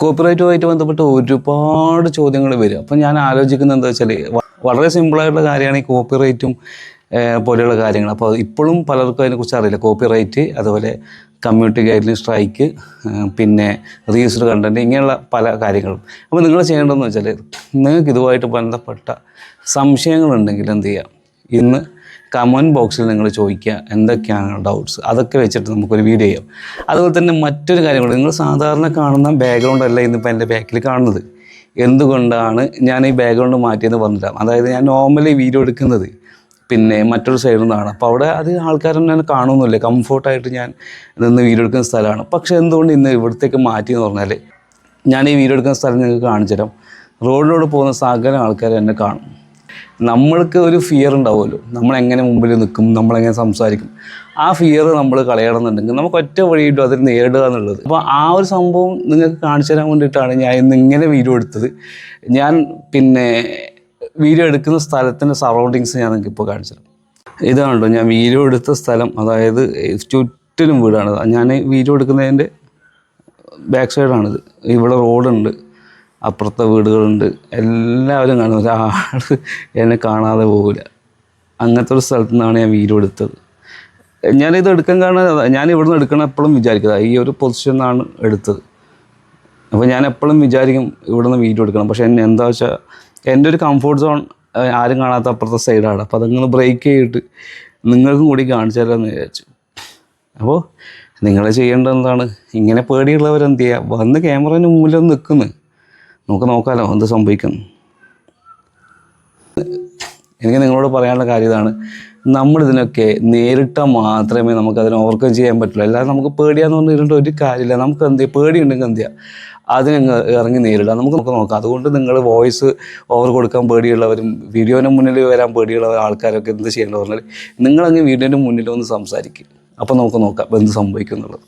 കോപ്പിറൈറ്റുമായിട്ട് ബന്ധപ്പെട്ട് ഒരുപാട് ചോദ്യങ്ങൾ വരും. അപ്പം ഞാൻ ആലോചിക്കുന്നത് എന്താ വെച്ചാൽ വളരെ സിമ്പിളായിട്ടുള്ള കാര്യമാണ് ഈ കോപ്പിറൈറ്റും പോലെയുള്ള കാര്യങ്ങൾ. അപ്പോൾ ഇപ്പോഴും പലർക്കും അതിനെക്കുറിച്ച് അറിയില്ല. കോപ്പിറൈറ്റ്, അതുപോലെ കമ്മ്യൂണിറ്റി ഗൈഡ്ലൈൻ സ്ട്രൈക്ക്, പിന്നെ റീയൂസ്ഡ് കണ്ടൻറ്റ്, ഇങ്ങനെയുള്ള പല കാര്യങ്ങളും. അപ്പോൾ നിങ്ങൾ ചെയ്യേണ്ടതെന്ന് വെച്ചാൽ നിങ്ങൾക്ക് ഇതുമായിട്ട് ബന്ധപ്പെട്ട സംശയങ്ങളുണ്ടെങ്കിൽ എന്ത് ചെയ്യുക, ഇന്ന് കമൻറ്റ് ബോക്സിൽ നിങ്ങൾ ചോദിക്കുക എന്തൊക്കെയാണ് ഡൗട്ട്സ്, അതൊക്കെ വെച്ചിട്ട് നമുക്കൊരു വീഡിയോ ചെയ്യാം. അതുപോലെ തന്നെ മറ്റൊരു കാര്യം കൂടി, നിങ്ങൾ സാധാരണ കാണുന്ന ബാക്ക്ഗ്രൗണ്ട് അല്ല ഇന്നിപ്പോൾ എൻ്റെ ബാക്കിൽ കാണുന്നത്. എന്തുകൊണ്ടാണ് ഞാൻ ഈ ബാക്ക്ഗ്രൗണ്ട് മാറ്റിയെന്ന് പറഞ്ഞില്ല. അതായത് ഞാൻ നോർമലി വീഡിയോ എടുക്കുന്നത് പിന്നെ മറ്റൊരു സൈഡിൽ നിന്നാണ്. അപ്പോൾ അവിടെ അത് ആൾക്കാരൊന്നും ഞാൻ കാണുന്നില്ല, കംഫോർട്ടായിട്ട് ഞാൻ നിന്ന് വീഡിയോ എടുക്കുന്ന സ്ഥലമാണ്. പക്ഷേ എന്തുകൊണ്ട് ഇന്ന് ഇവിടത്തേക്ക് മാറ്റിയെന്ന് പറഞ്ഞാൽ, ഞാൻ ഈ വീഡിയോ എടുക്കുന്ന സ്ഥലം നിങ്ങൾക്ക് കാണിച്ചു തരാം. റോഡിലൂടെ പോകുന്ന സകല ആൾക്കാർ എന്നെ കാണും. നമ്മൾക്ക് ഒരു ഫിയർ ഉണ്ടാവുമല്ലോ, നമ്മളെങ്ങനെ മുമ്പിൽ നിൽക്കും, നമ്മളെങ്ങനെ സംസാരിക്കും. ആ ഫിയർ നമ്മൾ കളയണമെന്നുണ്ടെങ്കിൽ നമുക്ക് ഒറ്റ വഴിയിട്ടും അതിൽ നേടുക എന്നുള്ളത്. അപ്പോൾ ആ ഒരു സംഭവം നിങ്ങൾക്ക് കാണിച്ചു തരാൻ വേണ്ടിയിട്ടാണ് ഞാൻ ഇന്ന് ഇങ്ങനെ വീഡിയോ എടുത്തത്. ഞാൻ പിന്നെ വീഡിയോ എടുക്കുന്ന സ്ഥലത്തിൻ്റെ സറൗണ്ടിങ്സ് ഞാൻ നിങ്ങൾക്ക് ഇപ്പോൾ കാണിച്ചു തരാം. ഇതാണല്ലോ ഞാൻ വീഡിയോ എടുത്ത സ്ഥലം, അതായത് ചുറ്റിലും വീടാണ്. ഞാൻ വീഡിയോ എടുക്കുന്നതിൻ്റെ ബാക്ക് സൈഡാണിത്. ഇവിടെ റോഡുണ്ട്, അപ്പുറത്തെ വീടുകളുണ്ട്, എല്ലാവരും കാണും. ഒരാൾ എന്നെ കാണാതെ പോകില്ല. അങ്ങനത്തെ ഒരു സ്ഥലത്തു നിന്നാണ് ഞാൻ വീഡിയോ എടുത്തത്. ഞാനിത് എടുക്കാൻ കാരണം, ഞാൻ ഇവിടുന്ന് എടുക്കണം എപ്പോഴും വിചാരിക്കുന്നത് ഈ ഒരു പൊസിഷനിൽ നിന്നാണ് എടുത്തത്. അപ്പോൾ ഞാൻ എപ്പോഴും വിചാരിക്കും ഇവിടുന്ന് വീഡിയോ എടുക്കണം. പക്ഷേ എന്താ വെച്ചാൽ എൻ്റെ ഒരു കംഫോർട്ട് സോൺ ആരും കാണാത്ത അപ്പുറത്തെ സൈഡാണ്. അപ്പോൾ അതങ്ങനെ ബ്രേക്ക് ചെയ്തിട്ട് നിങ്ങൾക്കും കൂടി കാണിച്ചു തരാമെന്ന് വിചാരിച്ചു. അപ്പോൾ നിങ്ങൾ ചെയ്യേണ്ടത് എന്താണ്, ഇങ്ങനെ പേടിയുള്ളവരെന്ത് ചെയ്യുക, വന്ന് ക്യാമറേൻ്റെ മുമ്പിലൊന്ന് നിൽക്കുന്നു, നമുക്ക് നോക്കാമല്ലോ എന്ത് സംഭവിക്കുന്നു. എനിക്ക് നിങ്ങളോട് പറയാനുള്ള കാര്യം ഇതാണ്, നമ്മളിതിനൊക്കെ നേരിട്ടാൽ മാത്രമേ നമുക്കതിനെ ഓവർകം ചെയ്യാൻ പറ്റുള്ളൂ. അല്ലാതെ നമുക്ക് പേടിയാന്ന് പറഞ്ഞിട്ട് ഒരു കാര്യമില്ല. നമുക്ക് എന്ത് പേടിയുണ്ടെങ്കിൽ എന്ത് ചെയ്യുക, അതിനെ ഇറങ്ങി നേരിടുക. നമുക്ക് നോക്കാം. അതുകൊണ്ട് നിങ്ങൾ വോയിസ് ഓവർ കൊടുക്കാൻ പേടിയുള്ളവരും വീഡിയോൻ്റെ മുന്നിൽ വരാൻ പേടിയുള്ള ആൾക്കാരൊക്കെ എന്ത് ചെയ്യേണ്ടത് പറഞ്ഞാൽ, നിങ്ങളങ്ങ് വീഡിയോൻ്റെ മുന്നിൽ ഒന്ന് സംസാരിക്കുക. അപ്പോൾ നമുക്ക് നോക്കാം എന്ത് സംഭവിക്കും എന്നുള്ളത്.